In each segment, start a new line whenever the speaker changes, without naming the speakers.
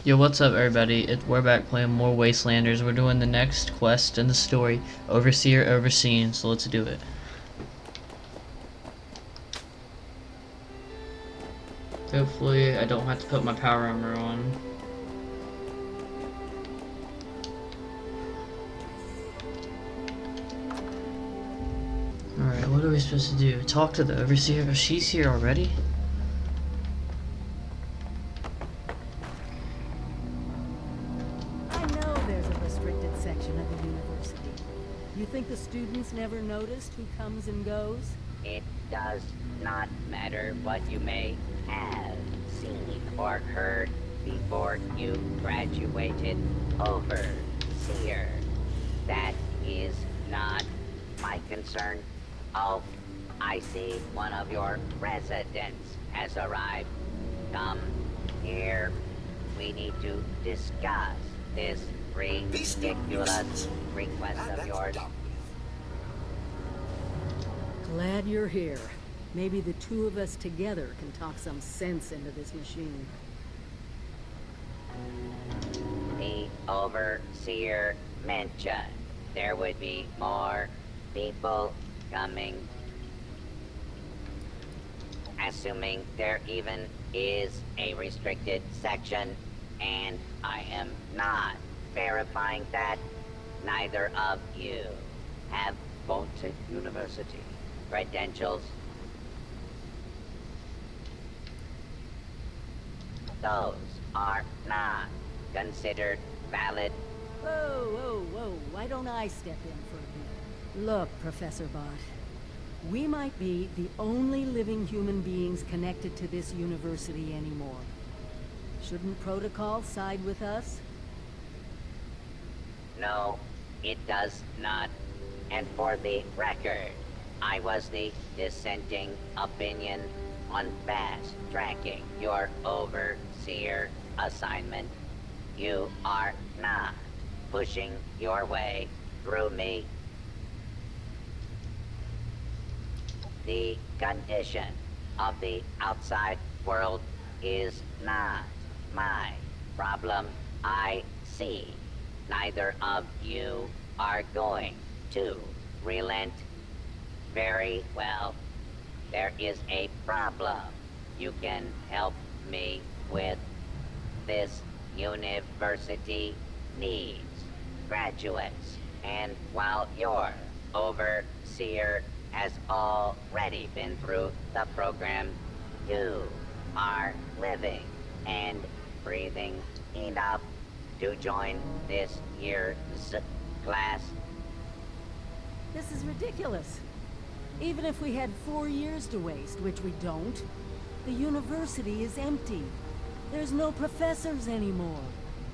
Yo, what's up everybody? We're back playing more Wastelanders. We're doing the next quest in the story, Overseer Overseen, so let's do it. Hopefully I don't have to put my power armor on. Alright, what are we supposed to do? Talk to the Overseer? Oh, she's here already?
I know there's a restricted section of the university. You think the students never noticed who comes and goes?
It does not matter what you may have seen or heard before you graduated, Overseer. That is not my concern. Oh, I see one of your residents has arrived. Come here. We need to discuss this ridiculous request of yours.
Glad you're here. Maybe the two of us together can talk some sense into this machine.
The Overseer mentioned there would be more people coming. Assuming there even is a restricted section, and I am not verifying that, neither of you have Bonte University credentials. Those are not considered valid.
Whoa. Why don't I step in for a bit? Look, Professor Bot. We might be the only living human beings connected to this university anymore. Shouldn't protocol side with us?
No, it does not. And for the record, I was the dissenting opinion on fast-tracking your Overseer assignment. You are not pushing your way through me. The condition of the outside world is not my problem. I see neither of you are going to relent. Very well. There is a problem you can help me with. This university needs graduates, and while your Overseer has already been through the program, you are living and breathing enough to join this year's class.
This is ridiculous. Even if we had 4 years to waste, which we don't, the university is empty. There's no professors anymore.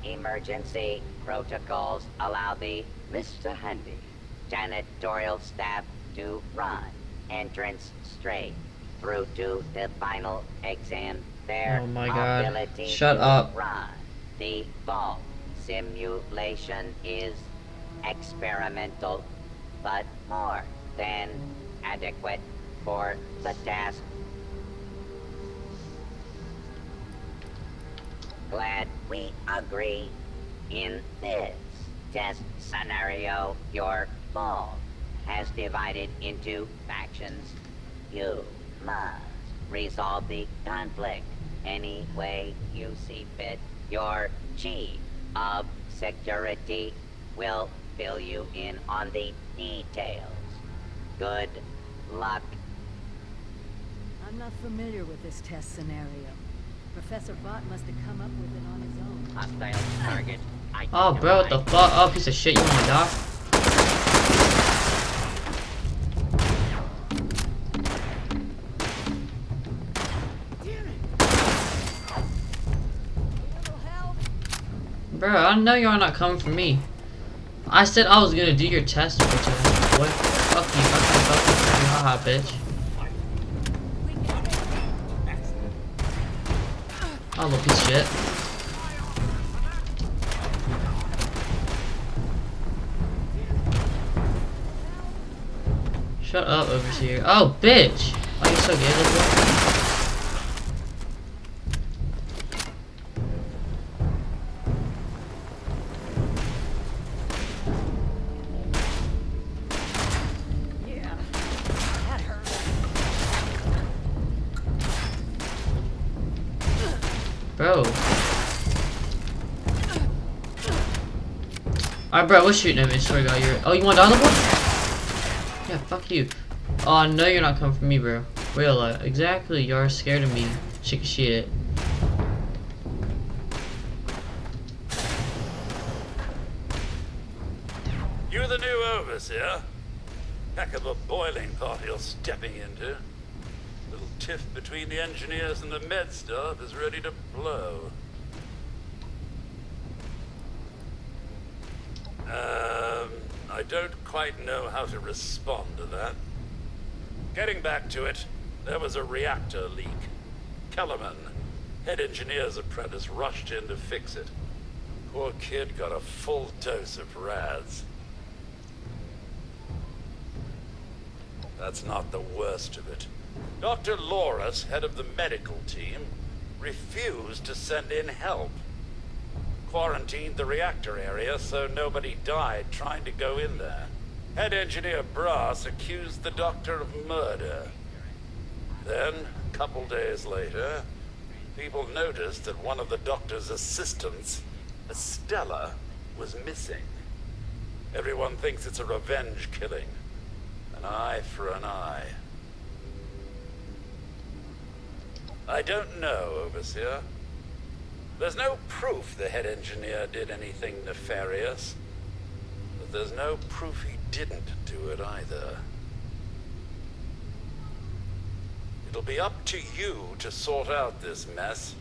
Emergency protocols allow the Mr. Handy janitorial staff to run entrance straight through to the final exam. Their
Oh my God.
ability
Shut
to
up.
run the vault simulation is experimental, but more than adequate for the task. Glad we agree. In this test scenario, your vault has divided into factions. You must resolve the conflict any way you see fit. Your chief of security will fill you in on the details. Good luck.
I'm not familiar with this test scenario. Professor Bot must have come up with it on his own.
Hostile target.
Oh bro, what the fuck? Oh, piece of shit, you wanna die? Bro, I know y'all not coming for me. I said I was gonna do your test, bitch ass boy. Fuck you, haha, bitch. Oh, little piece of shit. Shut up, Overseer. Oh, bitch! Why you so gay, little boy? Bro. Alright, bro, what's shooting at me? Swear to God, you're. Oh, you want down the board? Yeah, fuck you. Oh, no, you're not coming for me, bro. Real, exactly. You're scared of me. Chicken shit.
You're the new overseer. Heck of a boiling pot you're stepping into. Little tiff between the engineers and the med staff is ready to blow. I don't quite know how to respond to that. Getting back to it, there was a reactor leak. Kellerman, head engineer's apprentice, rushed in to fix it. Poor kid got a full dose of rads. That's not the worst of it. Dr. Loris, head of the medical team, refused to send in help. Quarantined the reactor area so nobody died trying to go in there. Head engineer Brass accused the doctor of murder. Then, a couple days later, people noticed that one of the doctor's assistants, Estella, was missing. Everyone thinks it's a revenge killing. An eye for an eye. I don't know, Overseer. There's no proof the head engineer did anything nefarious. But there's no proof he didn't do it either. It'll be up to you to sort out this mess.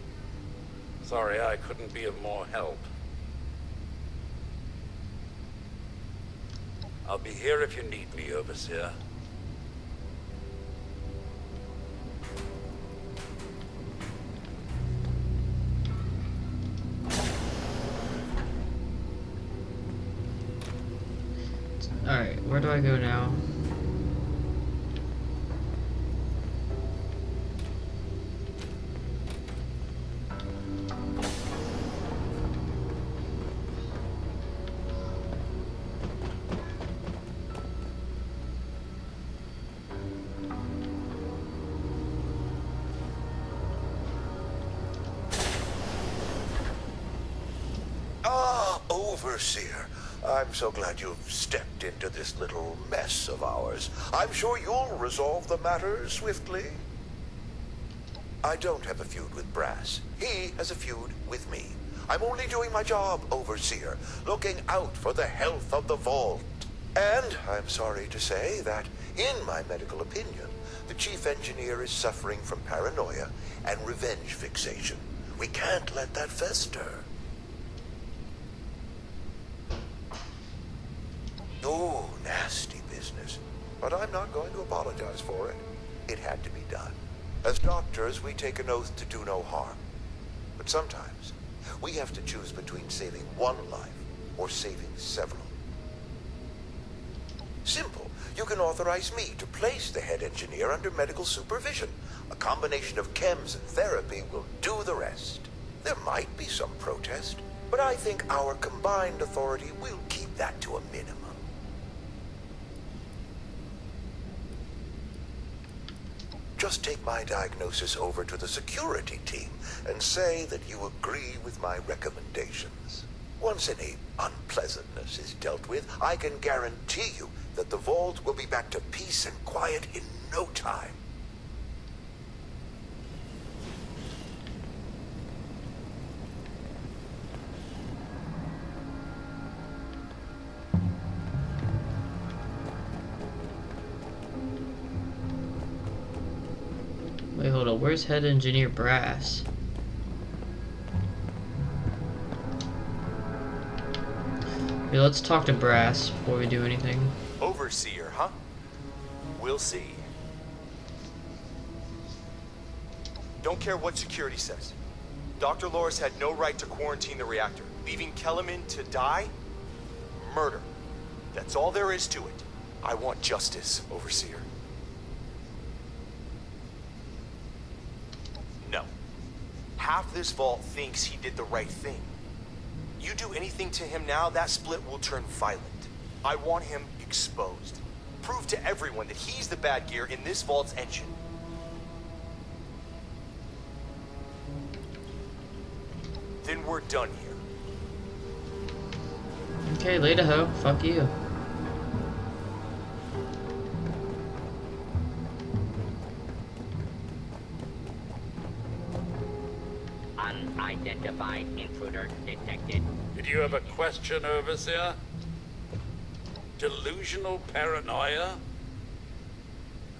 Sorry I couldn't be of more help. I'll be here if you need me, Overseer.
Alright, where do I go now?
Overseer, I'm so glad you've stepped into this little mess of ours. I'm sure you'll resolve the matter swiftly. I don't have a feud with Brass. He has a feud with me. I'm only doing my job, Overseer, looking out for the health of the vault. And I'm sorry to say that, in my medical opinion, the chief engineer is suffering from paranoia and revenge fixation. We can't let that fester. Oh, nasty business. But I'm not going to apologize for it. It had to be done. As doctors, we take an oath to do no harm. But sometimes, we have to choose between saving one life or saving several. Simple. You can authorize me to place the head engineer under medical supervision. A combination of chems and therapy will do the rest. There might be some protest, but I think our combined authority will keep that to a minimum. Just take my diagnosis over to the security team and say that you agree with my recommendations. Once any unpleasantness is dealt with, I can guarantee you that the vault will be back to peace and quiet in no time.
Wait, hold on. Where's head engineer Brass? Yeah, let's talk to Brass before we do anything.
Overseer, huh? We'll see. Don't care what security says. Dr. Loris had no right to quarantine the reactor. Leaving Kellerman to die? Murder. That's all there is to it. I want justice, Overseer. No. Half this vault thinks he did the right thing. You do anything to him now, that split will turn violent. I want him exposed. Prove to everyone that he's the bad gear in this vault's engine. then we're done here.
Okay, later, ho. Fuck you.
Unidentified intruder detected.
Did you have a question, Overseer? Delusional paranoia?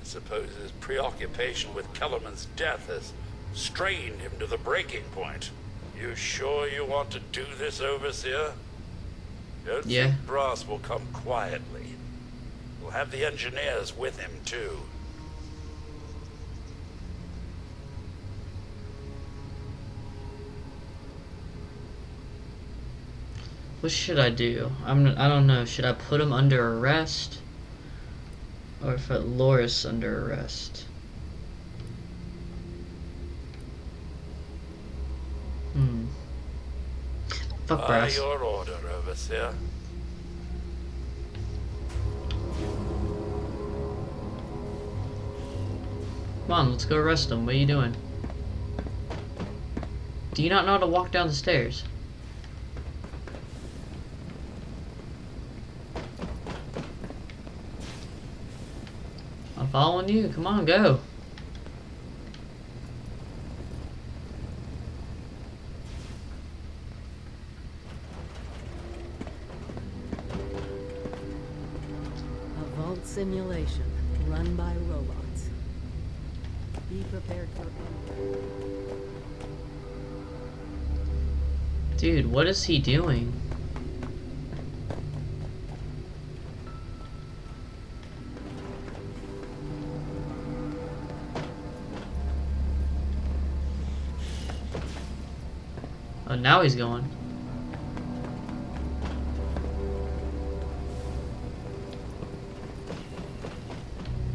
I suppose his preoccupation with Kellerman's death has strained him to the breaking point. You sure you want to do this, Overseer? Don't
Yeah.
think Brass will come quietly. We'll have the engineers with him, too.
What should I do? I don't know. Should I put him under arrest? Or put Loris under arrest? Fuck
By
Brass.
your order, Overseer.
Come on, let's go arrest him. What are you doing? Do you not know how to walk down the stairs? I'm following you. Come on, go.
A vault simulation run by robots. Be prepared for anything.
Dude, what is he doing? Oh, now he's going.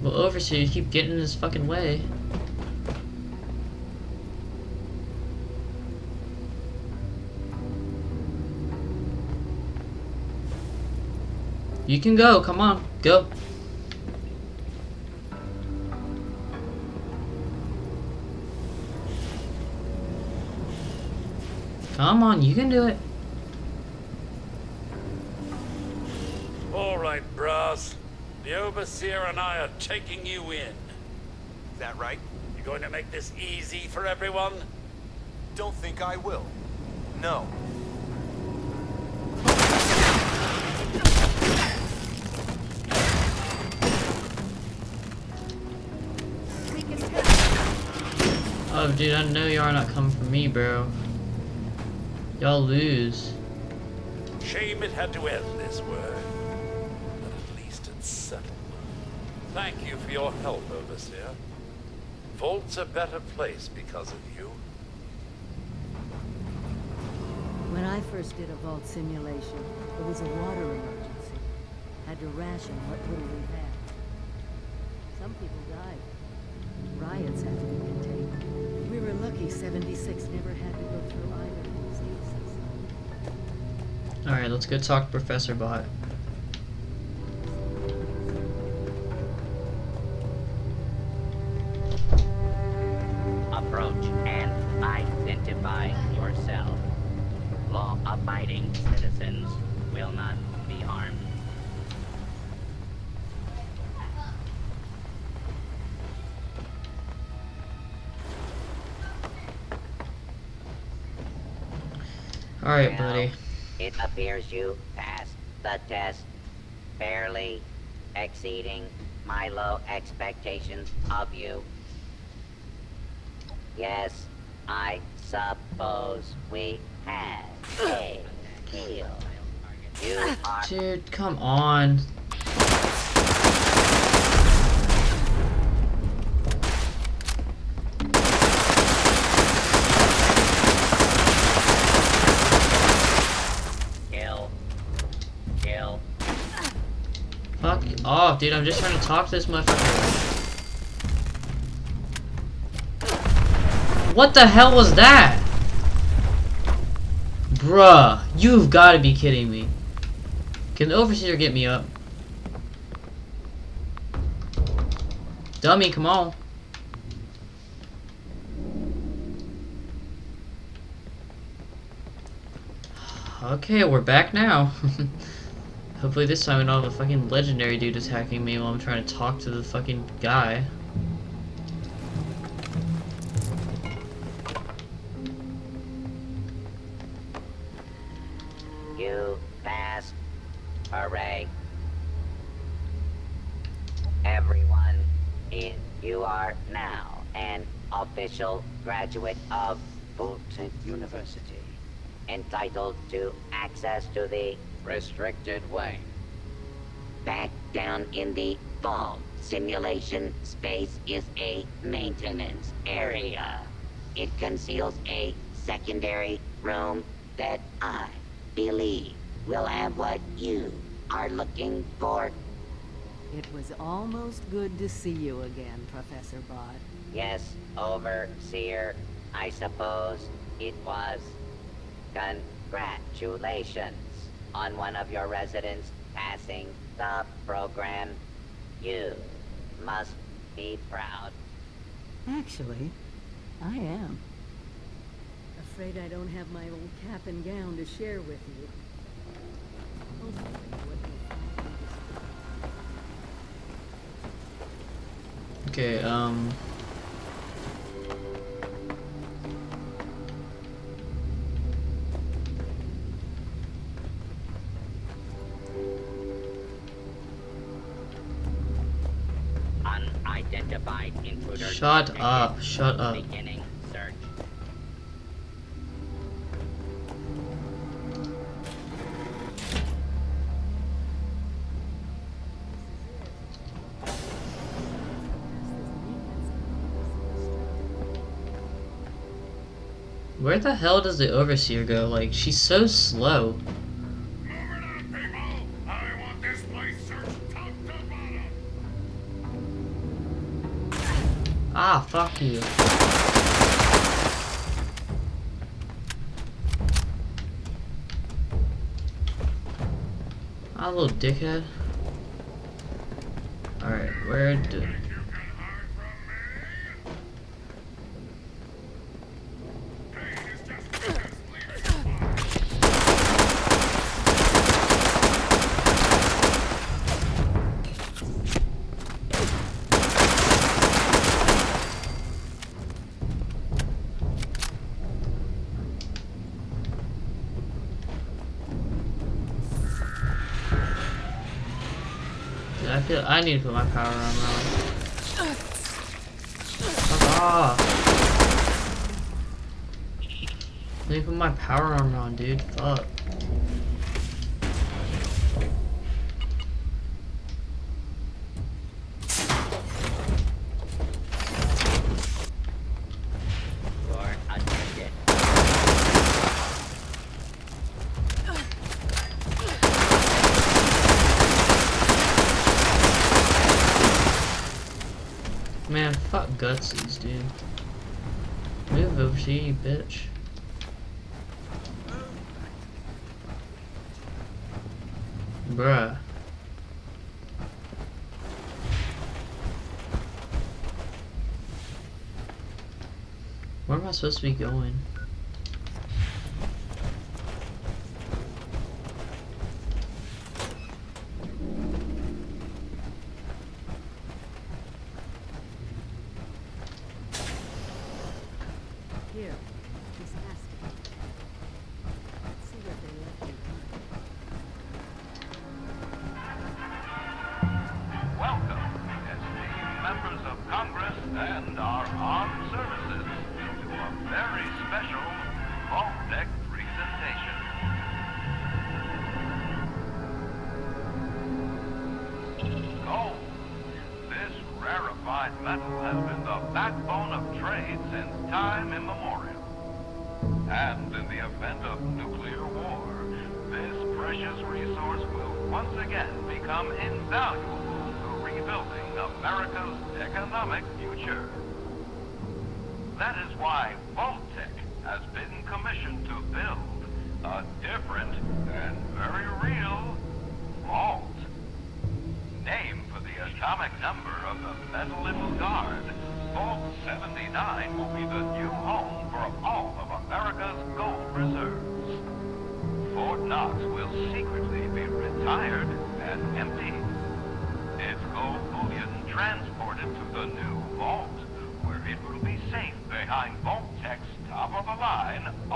Well, Overseer, you keep getting in his fucking way. You can go, come on, go. Come on, you can do it.
All right, Brass. The Overseer and I are taking you in.
Is that right?
You going to make this easy for everyone?
Don't think I will. No.
Oh, dude, I know y'all not coming for me, bro. Y'all lose.
Shame it had to end this way. But at least it's settled. Thank you for your help, Overseer. Vault's a better place because of you.
When I first did a vault simulation, it was a water emergency. Had to ration what little we had. Some people died. Riots had to be contained. We were lucky 76 never had to go through either of these cases.
Alright, let's go talk to Professor Bot.
Approach and identify yourself. Law-abiding citizens will not be harmed.
Alright,
Well,
buddy.
It appears you passed the test, barely exceeding my low expectations of you. Yes, I suppose we have a deal. You are
Dude, come on.
kill.
Fuck off, dude. I'm just trying to talk to this motherfucker. What the hell was that? Bruh, you've got to be kidding me. Can the Overseer get me up? Dummy, come on. Okay, we're back now. Hopefully this time we don't have a fucking legendary dude attacking me while I'm trying to talk to the fucking guy.
You passed. Hooray. Everyone, you are now an official graduate of Bolton University, entitled to access to the restricted wing. Back down in the vault, simulation space is a maintenance area. It conceals a secondary room that I believe will have what you are looking for.
It was almost good to see you again, Professor Bott.
Yes, Overseer, I suppose it was. Congratulations on one of your residents passing the program. You must be proud.
Actually, I am. Afraid I don't have my old cap and gown to share with you. Hopefully what you'll find is-
Okay,
Unidentified intruder.
shut
detected.
up, shut up.
Beginning search.
Where the hell does the Overseer go? Like, she's so slow.
Move it up, people! I want this place searched top to bottom!
Ah, fuck you. Ah, little dickhead. Alright, where do...
You can hide from me? Pain is just weakness leaving your body.
Dude, I feel I need to put my power armor on. Fuck off. I need to put my power armor on, dude. Fuck.
For attention.
Man, fuck Gutsies, dude. Move over here, you bitch. Bruh. Where am I supposed to be going?
Here, just ask him. Let's see what they left behind.
Welcome, esteemed members of Congress and our armed services, to a very special Vault Deck presentation. Gold. This rarefied metal has been the backbone of trade since time immemorial. And in the event of nuclear war, this precious resource will once again become invaluable to rebuilding America's economic future. That is why Vault-Tec has been commissioned to build a different and very real vault. Named for the atomic number of the metal it will guard, Vault 79 will be the new home for all of America's gold reserves. For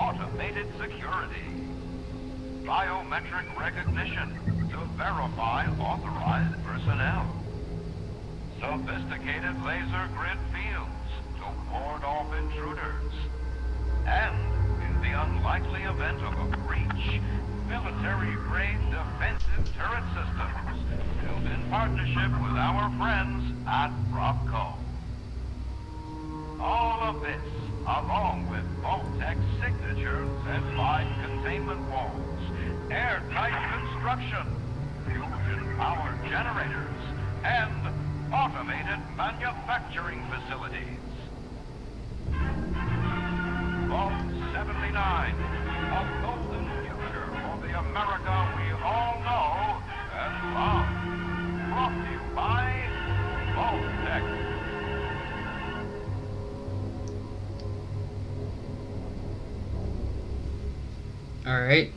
automated security. Biometric recognition to verify authorized personnel. Sophisticated laser grid fields to ward off intruders. And, in the unlikely event of a breach, military-grade defensive turret systems built in partnership with our friends at Robco. All of this, along with Vault-Tec's signature Z-line containment walls, airtight construction, fusion-powered generators, and automated manufacturing facilities. Vault 79, a golden future for the America we all know and love. Brought to you by Vault-Tec.
All right.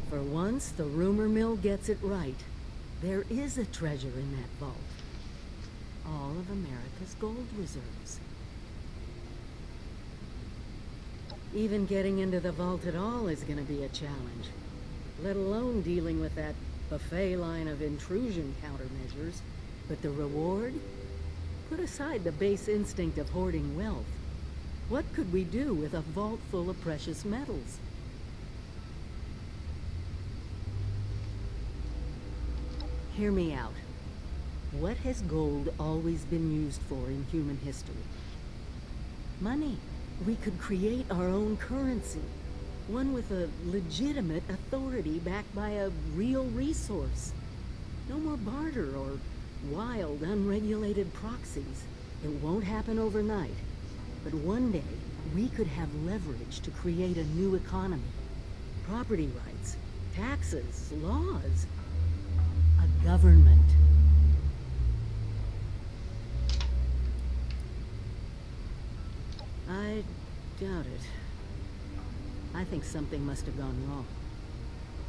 For once, the rumor mill gets it right. There is a treasure in that vault. All of America's gold reserves. Even getting into the vault at all is gonna be a challenge. Let alone dealing with that buffet line of intrusion countermeasures. But the reward? Put aside the base instinct of hoarding wealth. What could we do with a vault full of precious metals? Hear me out. What has gold always been used for in human history? Money. We could create our own currency. One with a legitimate authority backed by a real resource. No more barter or wild, unregulated proxies. It won't happen overnight. But one day, we could have leverage to create a new economy. Property rights, taxes, laws. A government. I doubt it. I think something must have gone wrong.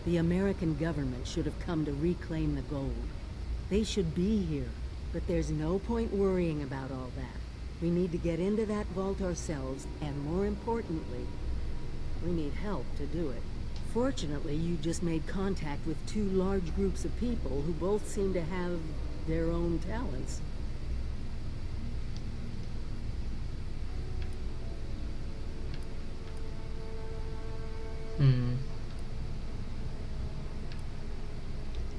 The American government should have come to reclaim the gold. They should be here, but there's no point worrying about all that. We need to get into that vault ourselves, and more importantly, we need help to do it. Fortunately, you just made contact with two large groups of people who both seem to have their own talents.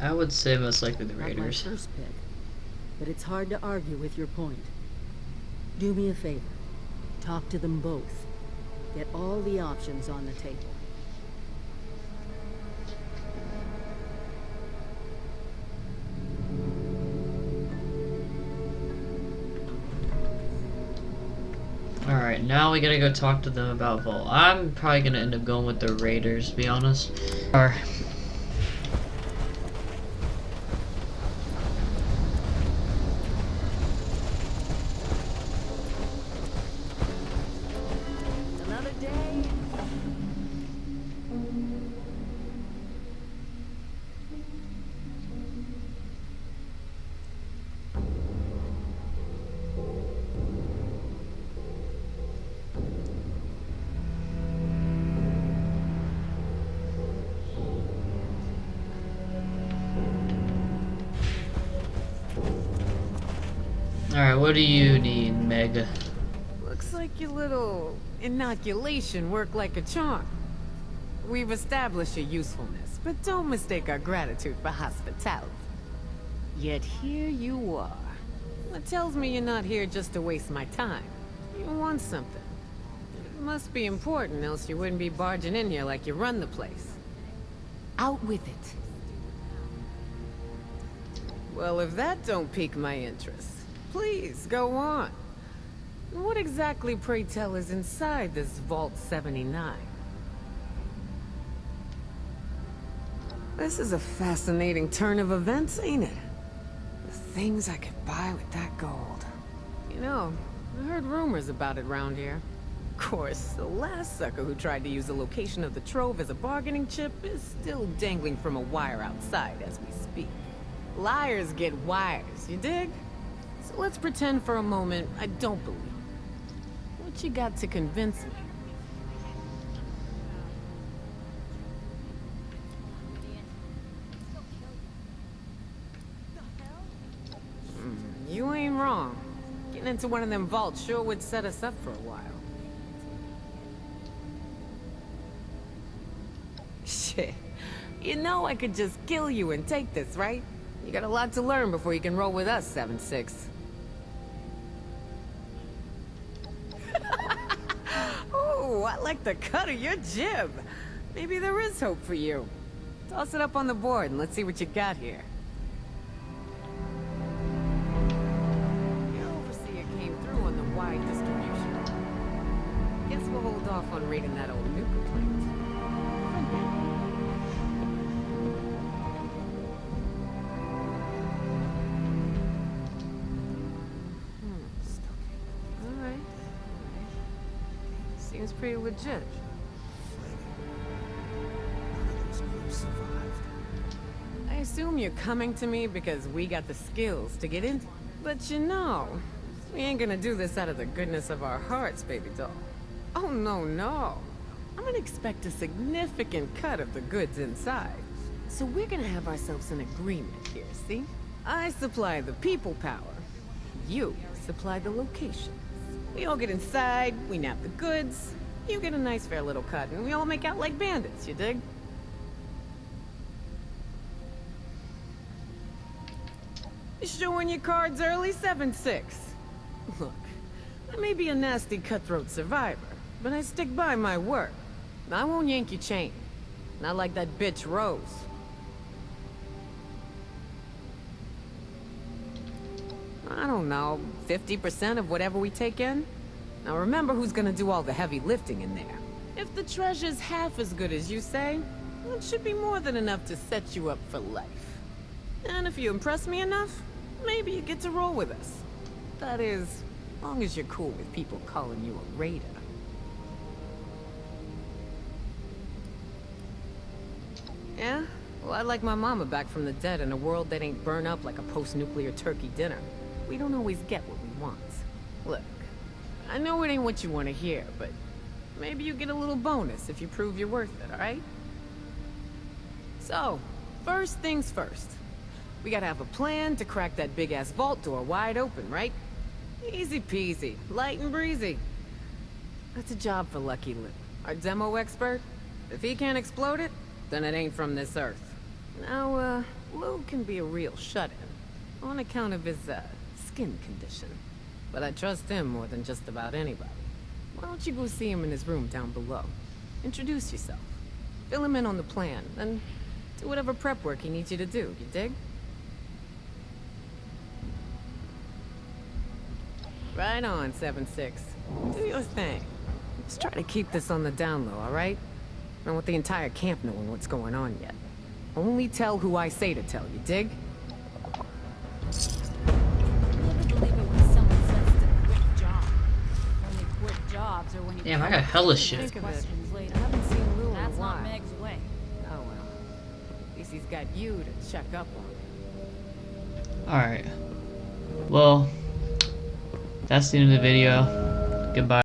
I would say most likely the
Not my
Raiders.
first pick, but it's hard to argue with your point. Do me a favor. Talk to them both. Get all the options on the table.
Alright, now we gotta go talk to them about Vault. I'm probably gonna end up going with the Raiders, to be honest. Alright.
Another day.
Alright, what do you need, Meg?
Looks like your little inoculation worked like a charm. We've established your usefulness, but don't mistake our gratitude for hospitality. Yet here you are. What tells me you're not here just to waste my time. You want something. It must be important, else you wouldn't be barging in here like you run the place. Out with it. Well, if that don't pique my interest, please, go on. What exactly, pray tell, is inside this Vault 79? This is a fascinating turn of events, ain't it? The things I could buy with that gold. You know, I heard rumors about it round here. Of course, the last sucker who tried to use the location of the trove as a bargaining chip is still dangling from a wire outside as we speak. Liars get wires, you dig? So let's pretend for a moment I don't believe. What you got to convince me? You ain't wrong. Getting into one of them vaults sure would set us up for a while. Shit. You know I could just kill you and take this, right? You got a lot to learn before you can roll with us, 7-6. Oh, I like the cut of your jib. Maybe there is hope for you. Toss it up on the board and let's see what you got here. The overseer came through on the wide distribution. Guess we'll hold off on raiding that old nuke plant. Alright. Seems pretty legit. I assume you're coming to me because we got the skills to get in. But you know, we ain't gonna do this out of the goodness of our hearts, baby doll. Oh, no, no. I'm gonna expect a significant cut of the goods inside. So we're gonna have ourselves an agreement here, see? I supply the people power. You supply the location. We all get inside, we nab the goods, you get a nice fair little cut, and we all make out like bandits, you dig? You showing your cards early, 7-6? Look, I may be a nasty cutthroat survivor, but I stick by my work. I won't yank your chain. Not like that bitch Rose. I don't know, 50% of whatever we take in? Now remember who's gonna do all the heavy lifting in there. If the treasure's half as good as you say, it should be more than enough to set you up for life. And if you impress me enough, maybe you get to roll with us. That is, as long as you're cool with people calling you a raider. Yeah? Well, I'd like my mama back from the dead in a world that ain't burned up like a post-nuclear turkey dinner. We don't always get what we want. Look, I know it ain't what you want to hear, but maybe you get a little bonus if you prove you're worth it, alright? So, first things first. We gotta have a plan to crack that big-ass vault door wide open, right? Easy peasy, light and breezy. That's a job for Lucky Lou, our demo expert. If he can't explode it, then it ain't from this Earth. Now, Lou can be a real shut-in, on account of his, skin condition. But I trust him more than just about anybody. Why don't you go see him in his room down below? Introduce yourself. Fill him in on the plan, and do whatever prep work he needs you to do, you dig? Right on, 7-6. Do your thing. Just try to keep this on the down low, alright? I don't want the entire camp knowing what's going on yet. Only tell who I say to tell, you dig?
Never believe it when someone says to quit job. Only quit jobs or when you
Damn, I got hella shit.
Think of it.
questions later.
I haven't seen Lou in a
That's
while.
not Meg's way.
Oh well. At least he's got you to check up on.
Alright. Well, that's the end of the video. Goodbye.